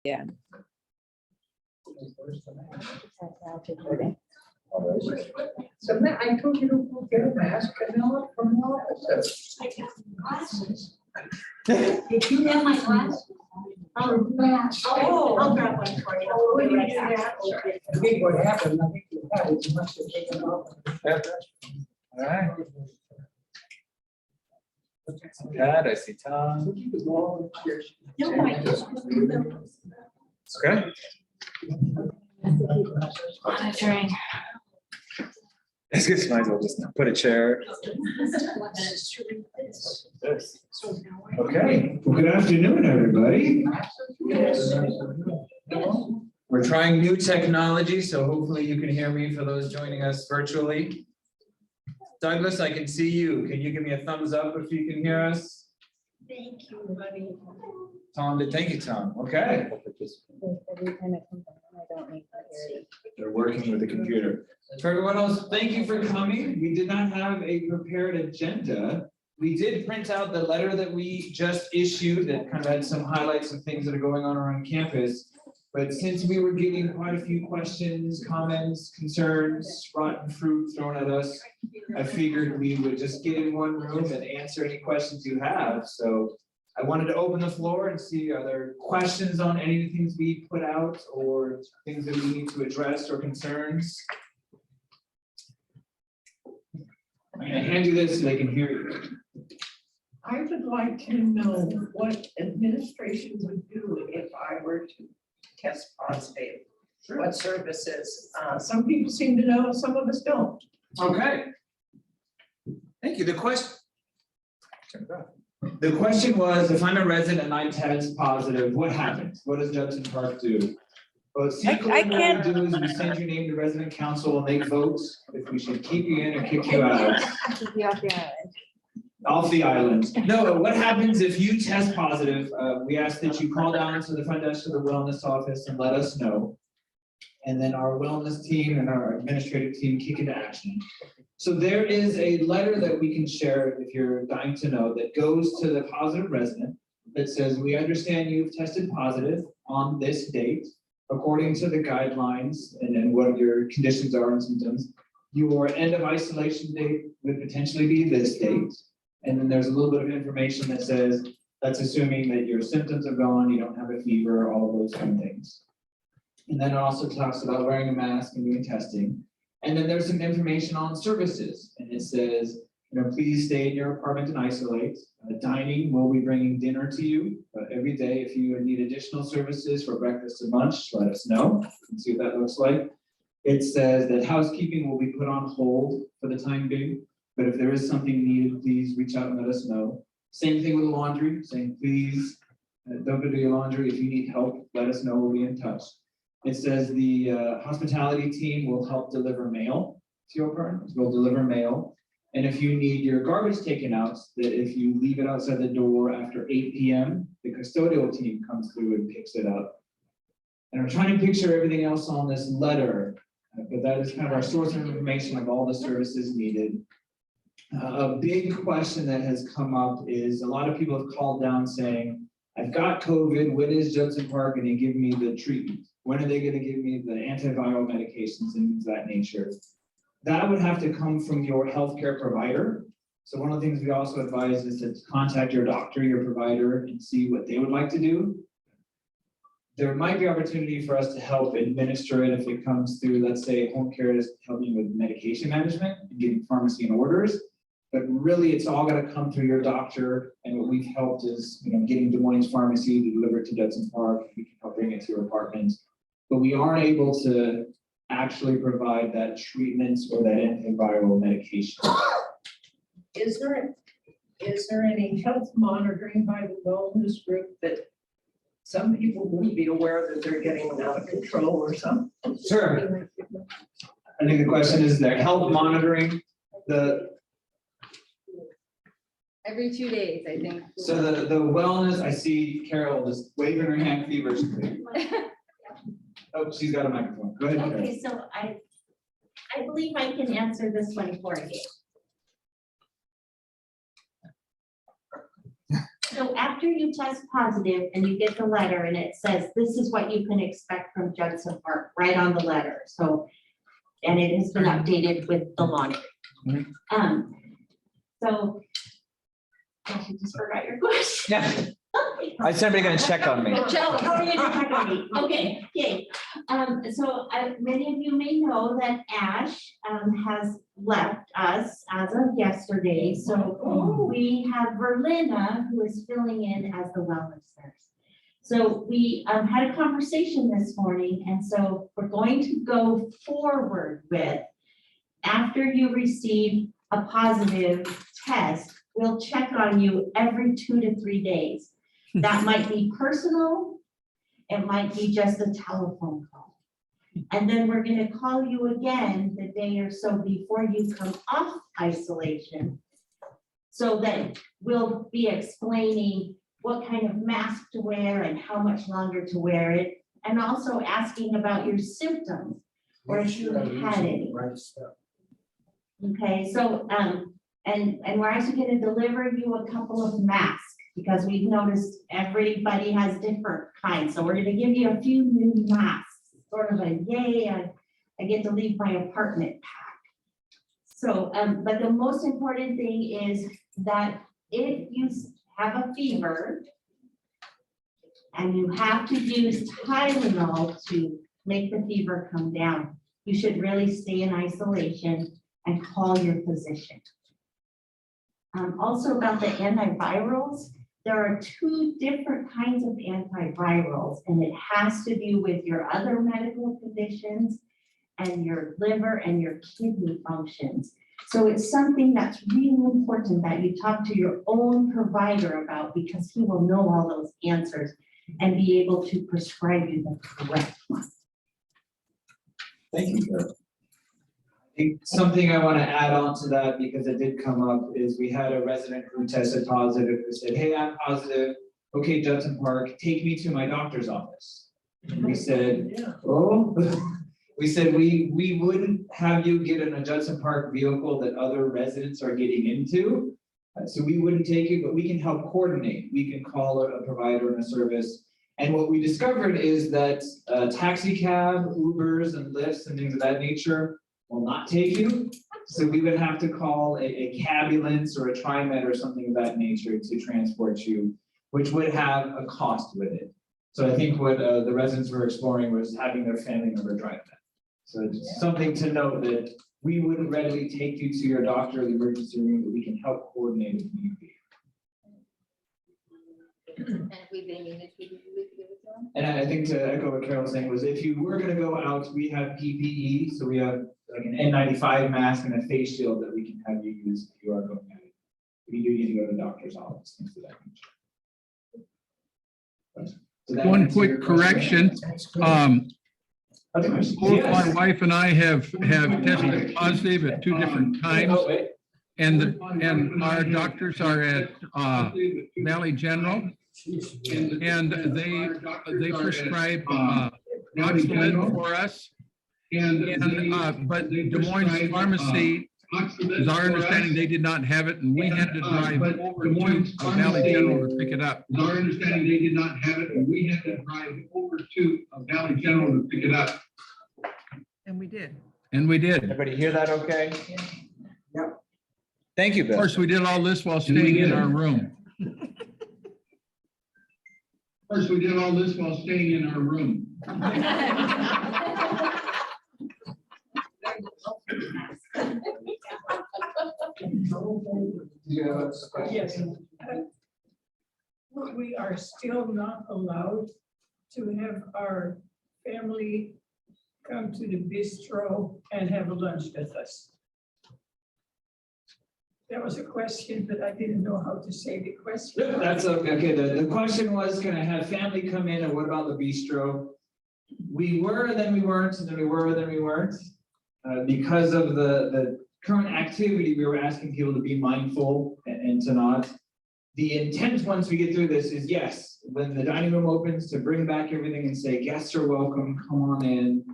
Yeah. So Matt, I told you to go get a mask and all from the office. I got glasses. Did you have my glasses? Oh, I'll grab one for you. Oh, We'll be right you back. did I think what happened, I think you had it, you must have taken off. All right. Pat, I see Tom. No, I just. Okay. Monitoring. I guess might as well just put a chair. Okay. Well, good afternoon, everybody. We're trying new technology, so hopefully you can hear me for those joining us virtually. Douglas, I can see you. Can you give me a thumbs up if you can hear us? Thank you, buddy. Tom, thank you, Tom. Okay. Every time it comes on, I don't need to hear it. They're working with the computer. For everyone else, thank you for coming. We did not have a prepared agenda. We did print out the letter that we just issued that kind of had some highlights of things that are going on around campus. But since we were getting quite a few questions, comments, concerns, rotten fruit thrown at us, I figured we would just get in one room and answer any questions you have. So I wanted to open the floor and see, are there questions on any of the things we put out or things that we need to address or concerns? I'm gonna hand you this so they can hear you. I would like to know what administration would do if I were to test positive. What services? Some people seem to know, some of us don't. Okay. Thank you. The question was, if I'm a resident and I test positive, what happens? What does Judson Park do? Well, I can't- what we do is we send your name to resident council and they vote if we should keep you in or kick you out. Be off the island. Off the island. No, what happens if you test positive? We ask that you call down to the front desk of the wellness office and let us know. And then our wellness team and our administrative team kick into action. So there is a letter that we can share if you're dying to know that goes to the positive resident that says, we understand you've tested positive on this date, according to the guidelines and what your conditions are and symptoms. Your end of isolation date would potentially be this date. And then there's a little bit of information that says, that's assuming that your symptoms are gone, you don't have a fever, all of those kind of things. And then it also talks about wearing a mask and doing testing. And then there's some information on services. And it says, please stay in your apartment and isolate. Dining, we'll be bringing dinner to you every day. If you need additional services for breakfast and lunch, let us know. And see what that looks like. It says that housekeeping will be put on hold for the time being. But if there is something needed, please reach out and let us know. Same thing with laundry, saying please don't go do your laundry. If you need help, let us know, we'll be in touch. It says the hospitality team will help deliver mail to your apartment. We'll deliver mail. And if you need your garbage taken out, that if you leave it outside the door after 8 p.m., the custodial team comes through and picks it up. And I'm trying to picture everything else on this letter, but that is kind of our source of information of all the services needed. A big question that has come up is a lot of people have called down saying, I've got COVID, when is Judson Park going to give me the treatment? When are they going to give me the antiviral medications and things of that nature? That would have to come from your healthcare provider. So one of the things we also advise is to contact your doctor, your provider, and see what they would like to do. There might be opportunity for us to help administer it if it comes through, let's say, home care is helping with medication management and getting pharmacy and orders. But really, it's all going to come through your doctor. And what we've helped is, getting Des Moines Pharmacy to deliver it to Judson Park. We can help bring it to your apartment. But we aren't able to actually provide that treatment or that antiviral medication. Is there any health monitoring by the wellness group that some people won't be aware that they're getting out of control or something? Sure. I think the question is there health monitoring Every 2 days, I think. So the wellness, I see Carol just waving her hand feverishly. Oh, she's got a microphone. Go ahead, Carol. Okay, so I believe I can answer this one for you. So So after you test positive and you get the letter and it says, this is what you can expect from Judson Park, right on the letter, so. And it has been updated with the law. So. I just forgot your question. Yeah. Is somebody gonna check on me? Joe, how are you doing? Check on me. Okay, yay. So many of you may know that Ash has left us as of yesterday. So we have Verlinda, who is filling in as the wellness nurse. So we had a conversation this morning, and so we're going to go forward with, after you receive a positive test, we'll check on you every 2 to 3 days. That might be personal, it might be just a telephone call. And then we're gonna call you again the day or so before you come off isolation, so that we'll be explaining what kind of mask to wear and how much longer to wear it, and also asking about your symptoms, or if you have had any. Okay, so, and we're actually gonna deliver you a couple of masks, because we've noticed everybody has different kinds, so we're gonna give you a few new masks, sort of a yay, I get to leave my apartment pack. So, but the most important thing is that if you have a fever and you have to use Tylenol to make the fever come down, you should really stay in isolation and call your physician. Also about the antivirals, there are 2 different kinds of antivirals, and it has to do with your other medical conditions and your liver and your kidney functions. So it's something that's really important that you talk to your own provider about, because he will know all those answers and be able to prescribe you the correct one. Thank you, Carol. I think something I want to add on to that, because it did come up, is we had a resident who tested positive, who said, hey, I'm positive. Okay, Judson Park, take me to my doctor's office. And we said, oh, we said, we wouldn't have you get in a Judson Park vehicle that other residents are getting into. So we wouldn't take you, but we can help coordinate. We can call a provider and a service. And what we discovered is that taxi cab, Ubers and Lyfts and things of that nature will not take you. So we would have to call a cabulance or a TriMet or something of that nature to transport you, which would have a cost with it. So I think what the residents were exploring was having their family member drive them. So it's something to note, that we wouldn't readily take you to your doctor or the emergency room, but we can help coordinate if need be. And if we didn't need it, we could give it to them? And I think to echo what Carol was saying was, if you were gonna go out, we have PPE, so we have like an N95 mask and a face shield that we can have you use if you are going out. We do need to go to the doctor's office, things of that nature. So that One answer quick your question? correction. Other questions? Both my Yes. wife and I have tested positive at 2 different times, Oh, wait. and our doctors are at Valley General, and they prescribe oxalate for us. But Des Moines Pharmacy, is our understanding, they did not have it, and we had to drive over to Valley General to pick it up. It's our understanding they did not have it, and we had to drive over to Valley General to pick it up. And we did. And we did. Of Everybody hear that okay? Yep. Thank you, Bill. course, we did all this while staying in our room. Of course, we did all this while staying in our room. Yes. We are still not allowed to have our family come to the bistro and have a lunch with us. That was a question, but I didn't know how to say the question. That's okay. Okay, the question was, can I have family come in, and what about the bistro? We were, then we weren't, and then we were, then we weren't. Because of the current activity, we were asking people to be mindful and to not. The intent, once we get through this, is yes, when the dining room opens, to bring back everything and say, guests are welcome, come on in.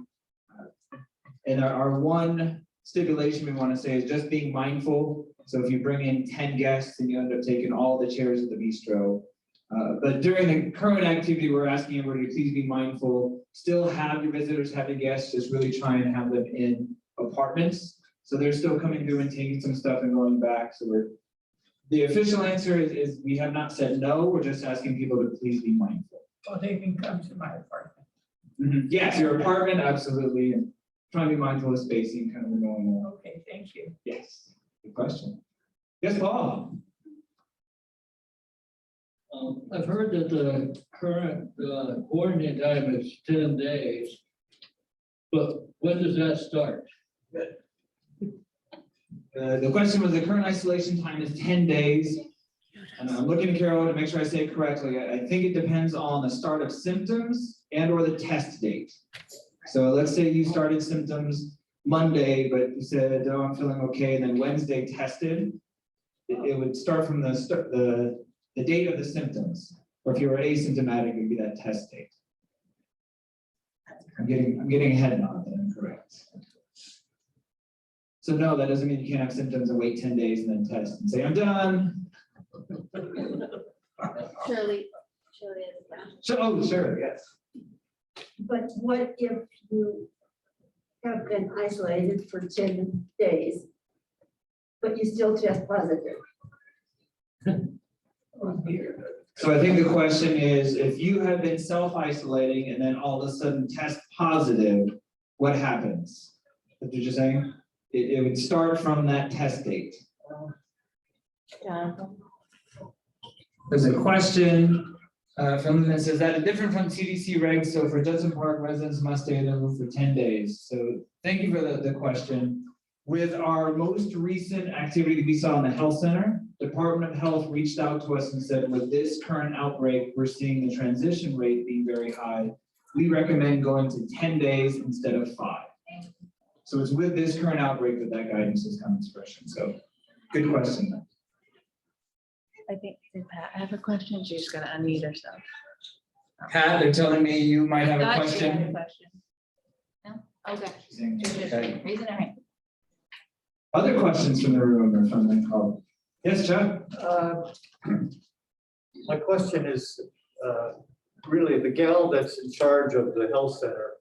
And our one stipulation we want to say is just being mindful. So if you bring in 10 guests and you end up taking all the chairs at the bistro, But during the current activity, we're asking everybody to please be mindful, still have your visitors, have your guests, just really try and have them in apartments. So they're still coming through and taking some stuff and going back. So the official answer is we have not said no, we're just asking people to please be mindful. Well, they can come to my apartment. Yes, your apartment, absolutely. And try to be mindful of spacing kind of going on. Okay, thank you. Yes, good question. Yes, Paul? I've heard that the current quarantine time is 10 days. But when does that start? The question was the current isolation time is 10 days. And I'm looking at Carol to make sure I say it correctly. I think it depends on the start of symptoms and or the test date. So let's say you started symptoms Monday, but you said, oh, I'm feeling okay, and then Wednesday tested. It would start from the date of the symptoms. Or if you were asymptomatic, it would be that test date. I'm getting a head nod, but I'm correct. So no, that doesn't mean you can't have symptoms and wait 10 days and then test and say, I'm done. Shirley. Oh, sure, yes. But what if you have been isolated for 10 days, but you still test positive? So I think the question is, if you have been self-isolating and then all of a sudden test positive, what happens? What you're just saying? It would start from that test date. There's a question from that says that different from CDC regs. So for Judson Park, residents must stay in their room for 10 days. So thank you for the question. With our most recent activity we saw in the health center, Department of Health reached out to us and said, with this current outbreak, we're seeing the transition rate being very high. We recommend going to 10 days instead of 5. So it's with this current outbreak that guidance has come into fruition. So good question. I think, did Pat have a question? She's gonna unmute herself. Pat, they're telling me you might have a Thought she had a question. question. No? Okay. Okay. Raise it hand. Other questions from the room or from the call? Yes, Chuck? My question is, really the gal that's in charge of the health center.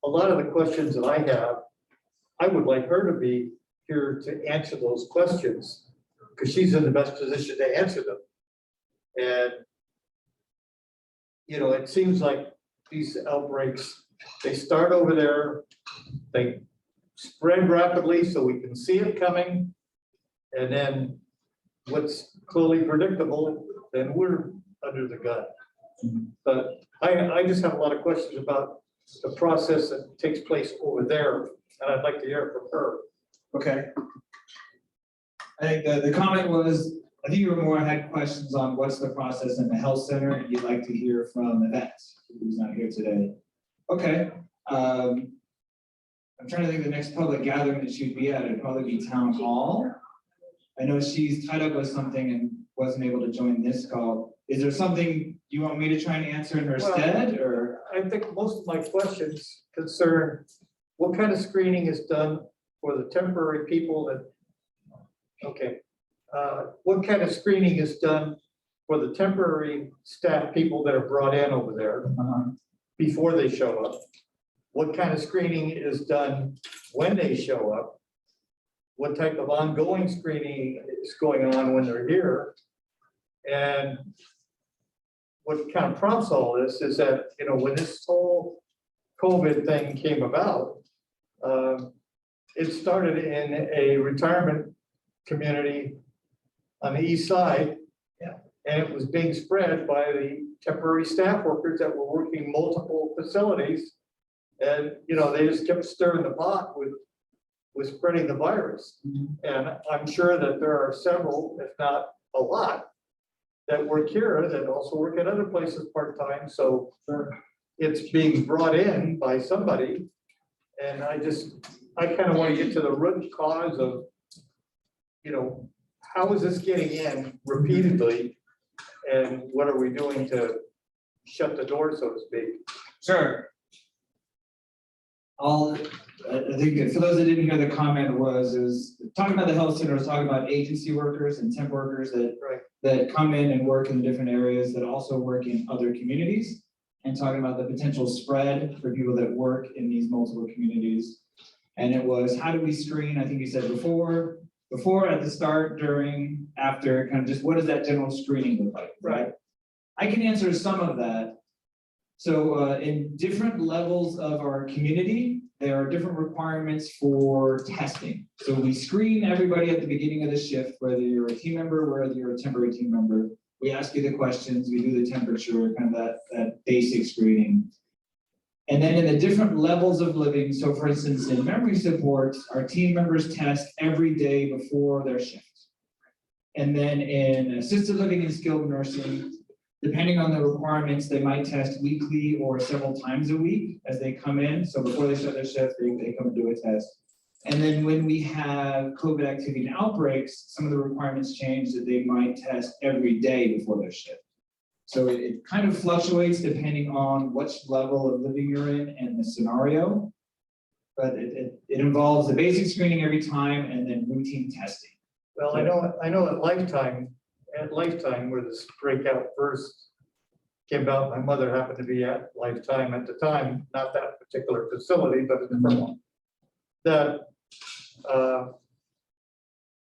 A lot of the questions that I have, I would like her to be here to answer those questions because she's in the best position to answer them. And, you know, it seems like these outbreaks, they start over there, they spread rapidly so we can see it coming. And then what's clearly predictable, then we're under the gun. But I just have a lot of questions about the process that takes place over there, and I'd like to hear from her. Okay. I think the comment was, I think you were more had questions on what's the process in the health center, and you'd like to hear from Yvette, who's not here today. Okay. I'm trying to think of the next public gathering that she'd be at. It'd probably be town hall. I know she's tied up with something and wasn't able to join this call. Is there something you want me to try and answer in her stead, or? I think most of my questions concern what kind of screening is done for the temporary people that, okay. What kind of screening is done for the temporary staff people that are brought in over there before they show up? What kind of screening is done when they show up? What type of ongoing screening is going on when they're here? And what kind of prompts all this is that, you know, when this whole COVID thing came about, it started in a retirement community on the east side. Yeah. And it was being spread by the temporary staff workers that were working multiple facilities. And, you know, they just kept stirring the pot with spreading the virus. And I'm sure that there are several, if not a lot, that work here that also work at other places part-time. So it's being brought in by somebody. And I kind of want to get to the root cause of, you know, how is this getting in repeatedly? And what are we doing to shut the door, so to speak? Sure. I'll I think for those that didn't hear the comment is talking about the health center, was talking about agency workers and temp workers that come in and work in different areas that also work in other communities, and talking about the potential spread for people that work in these multiple communities. And it was, how do we screen? I think you said before, at the start, during, after, kind of just what does that general screening look like, right? I can answer some of that. So in different levels of our community, there are different requirements for testing. So we screen everybody at the beginning of the shift, whether you're a team member, whether you're a temporary team member. We ask you the questions, we do the temperature, kind of that basic screening. And then in the different levels of living, so for instance, in memory support, our team members test every day before their shift. And then in assisted living and skilled nursing, depending on the requirements, they might test weekly or several times a week as they come in. So before they start their shift, they come and do a test. And then when we have COVID activity and outbreaks, some of the requirements change that they might test every day before their shift. So it kind of fluctuates depending on which level of living you're in and the scenario. But it involves the basic screening every time and then routine testing. Well, I know at Lifetime where this breakout first came about, my mother happened to be at Lifetime at the time, not that particular facility, but a different one. That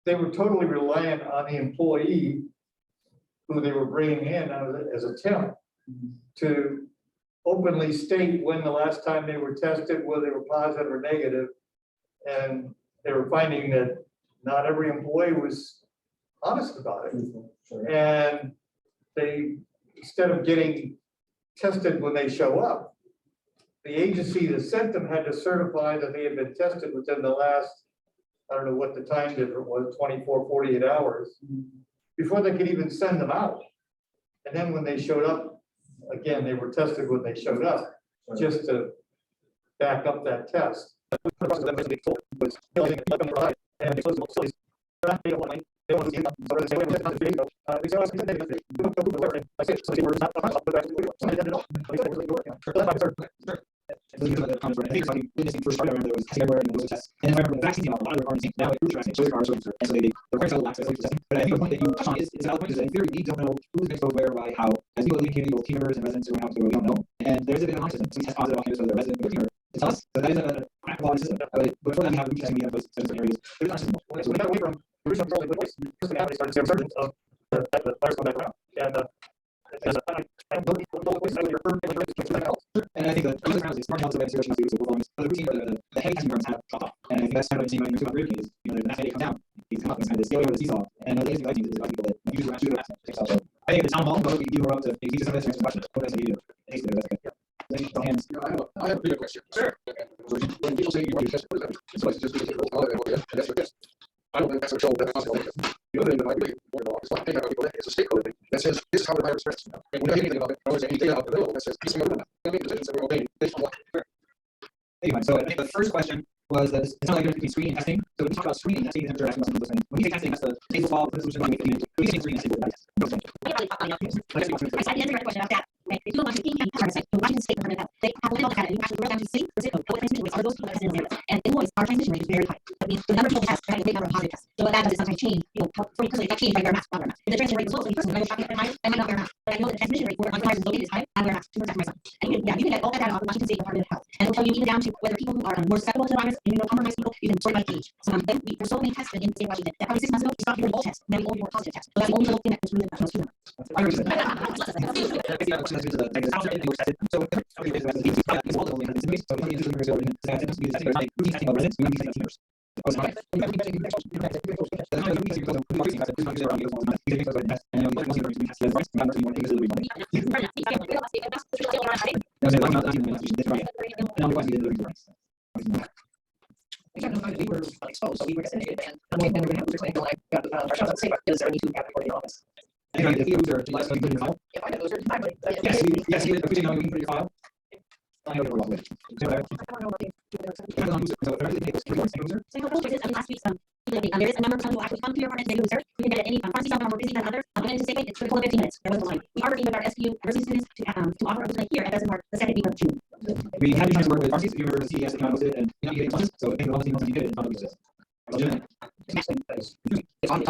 they were totally reliant on the employee who they were bringing in as a temp to openly state when the last time they were tested, whether they were positive or negative. And they were finding that not every employee was honest about it. And they, instead of getting tested when they show up, the agency that sent them had to certify that they had been tested within the last, I don't know what the time difference was, 24, 48 hours, before they could even send them out. And then when they showed up, again, they were tested when they showed up, just to back up that test. I think first started, I remember there was testing everywhere and those were tests. And then I remember the vaccine came out, a lot of the vaccine, now it's vaccine, so they are, and so they require some access to testing. But I think the point that you touched on is a valid point, is that in theory, we don't know who's exposed where, why, how. As people living in community, both team members and residents around, so we don't know. And there's a bit of a system. So we test positive on campus, whether they're resident or team member. To tell us, so that is a crack quality system. But before that, we have root testing, we have those different areas. There's not a system. So we got away from the original control in place. First thing happened, started to see a resurgence of the virus going back around. And I think that the rounds is smart health, so we have to do so performance. But the routine or the heavy testing programs have dropped off. And I think that's kind of what I'm seeing right here too about rare cases. You know, the next day comes down, these come up, and it's kind of the scaling or the seesaw. And the thing I think is about people that usually ask you to ask. So I think at the town hall, but we give her up to teach us some of this questions. What does it do? Thanks to that's okay. Hands. I have a bigger question. Sure. When people say you want to test, what does that mean? It's like just because people call it, and that's what it is. I don't think that's a show that possible. The other thing that I really want to know is not taking out people, it's a state code thing that says this is how the virus spreads. And we don't have anything about it, nor is there any data out there that says this is what we're making decisions that we're obeying based on what. Anyway, so I think the first question was that it's not like between screening and testing. So when we talk about screening, testing, temperature, actually those things. When we say testing, that's the table fall, the solution, like we say screening, that's the test. I didn't answer your question about that. Right? If you look at the Washington State Department of Health, they have one data, you actually go down to state, the zip code, what transmission rates are those people that tested in areas. And in Illinois, our transmission rate is very high. That means the number of people that test, right, a big number of positive tests. So what that does is sometimes change, you know, 40% that change by wear a mask, not wear a mask. If the transmission rate is low, so the person when I was shopping at the time, I might not wear a mask. But I know that the transmission rate for on the located is high, I wear a mask to protect myself. And you can get all that data off the Washington State Department of Health. And it will tell you even down to whether people who are more susceptible to the virus, immunocompromised people, you can sort by age. So then we were so many tested in the state of Washington that probably 6 months ago, we stopped doing all tests, then we only do positive tests. So that's the only little thing that is really most human. So it's all the only thing. So routine testing of residents, we don't need testing of teamers. We were exposed, so we were designated, and I'm like, then we're gonna have to explain, like, our shots at safe, is there any two category in the office? If you use your last put in your file. If I know those are, I would. Yes, you appreciate knowing you can put your file. I know you're with. So last week, there is a number of people who actually come to your apartment today who serve. You can get it any pharmacy shop, more busy than others. I'm going to say it's for 15 minutes. There was a line. We are working with our SPU emergency students to offer a booth here at Judson Park the second week of June. We had to work with pharmacies, if you remember the CES, they kind of hosted it, and you know, you get classes, so I think the whole thing you did it, it's not a business. It's on,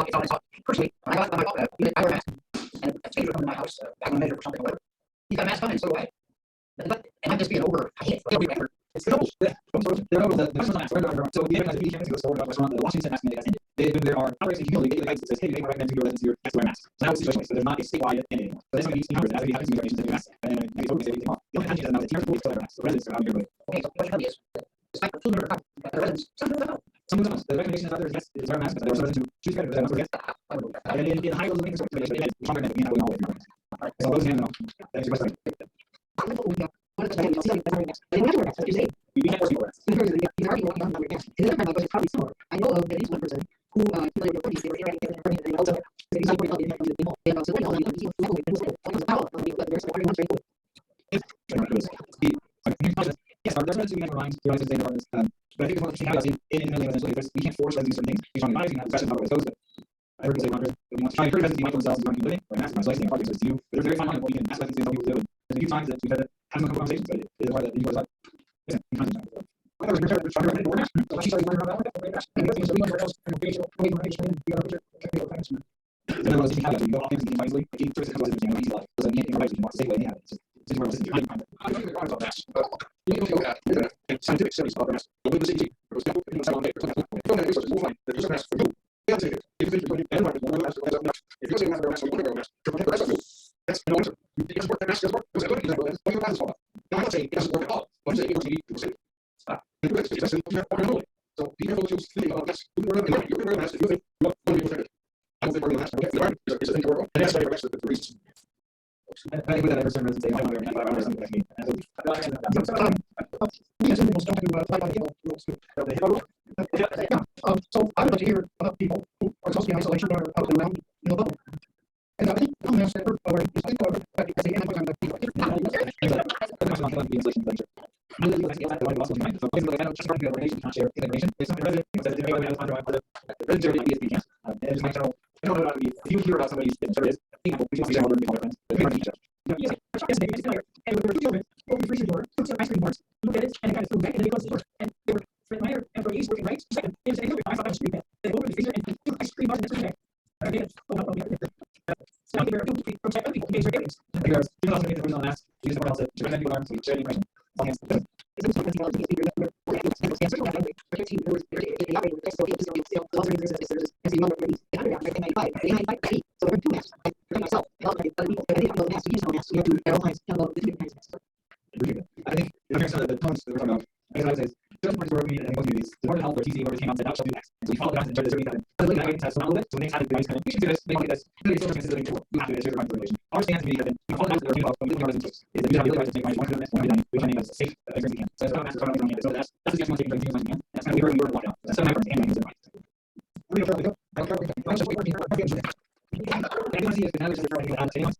personally, I got unit, I wear a mask, and a stranger come to my house, back on a measure for something, whatever. You got a mask on, and so do I. But, and I'm just being over, I hate every record. It's the doubles, yeah. So we have the campus goes forward about restaurant, the Washington mask mandate has ended. There are outlets in humility, they give guidance that says, hey, we recommend to your residents here to wear masks. So now it's situationally, so there's not a statewide mandate anymore. So that's something you need to as it happens to be regulations that do masks. And then you totally say everything off. The only country that now the teachers will still wear masks. The residents are out here with. Okay, so what you're telling me is, despite the 200 the residents, some of them don't. Some of them don't. The recommendation is out there is yes, is wear masks, but there are some residents who choose to wear masks, yes. And in high levels of income, they had stronger than we have all the way. So those hands know. That's your question. What is the time you see like they don't have to wear masks, that's what you're saying. We can't force people to wear masks. He's already walking on the masks. His other friend was probably similar. I know of at least one person who like the 40s, they were interacting with their and also they decided to be able to people. And so like all the people who was the power of the there's very much very cool. Yes, our residents we can remind the residents they departments, but I think it's one of the caveats in essentially we can't force residents certain things. We can advise, we can have discussions about what it goes, but I heard you say, Roger, we want to try to encourage residents to be mindful themselves and living or mask isolating their apartments to you. But there's a very fine line of what you can ask residents to tell people to do. There's a few times that we've had to have some conversations, but it is hard that you guys like. Listen, you can't do that. I was going to try to door mask. So she started running around that way. And the other thing is that we want to else and we got a picture. And then I was thinking, you go off things and you wisely. Like, first it comes to the easy life. Doesn't mean you're right, you want to say what you have. It's just where I'm sitting behind. I think the guard about masks. You don't know that. And scientific studies about masks. But with the CT, for example, if you don't have a resources, we'll find that there's a mask for you. Yeah, I'm saying it. If you think you're going to be anyone, wear a mask, if you're saying you have to wear a mask, you want to wear a mask to protect the rest of you. That's no answer. It doesn't work. That mask doesn't work. Because I don't use that. What your glasses fall off. Now, I'm not saying it doesn't work at all. But I'm saying it doesn't people say stop. And that's so be careful what you're thinking about masks. You can wear a mask if you think you want to be protected. I don't think wearing a mask is a thing to work on. And that's why you're actually the reason. I think with that, I reserve say, I don't know, or something like me. Yes, people start to fly by people. So I would like to hear about people who are supposed to be in isolation or out and around in a bubble. And I think I'm going to say, or I think if you hear about somebody's service, we should see all the friends. Yes, and there were two children, opened the freezer door, took some ice cream bars, looked at it, and it kind of flew back, and then they closed the door. And they were minor employees working right second. It was I thought on the street that they opened the freezer and took ice cream bars and that's back. So I think there are two from other people, in case they're aliens. I think there's 2,000 people on last, use the else to prevent people alarms, we share the information. All hands. I think the points that we're talking about, I would say, certain parts of our community and communities, the Board of Health or TC or came out and said, thou shalt do X. And so we follow the guys and try to do that. But looking at it, so now a little bit, so when they had to do this, we should do this, they want to do this, but it's still considered to work. We have to do this, here's the right information. Our stance to be that we follow the guys that are involved, but we don't have interest. Is that we have the guys to take my one to this, one to we try to make it as safe as we can. So it's not a master of on campus. So that's the suggestion I'm taking as we can. That's kind of we were locked out. That's not my friends and my users. I just wait working for I can see if the numbers are referring to anyone.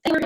Thank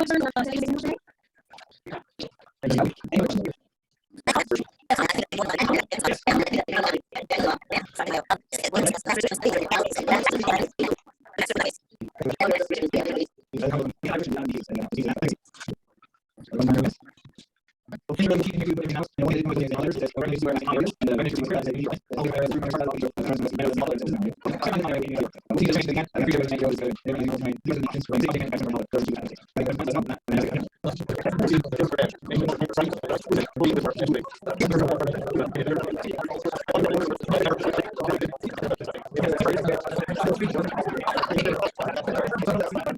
you.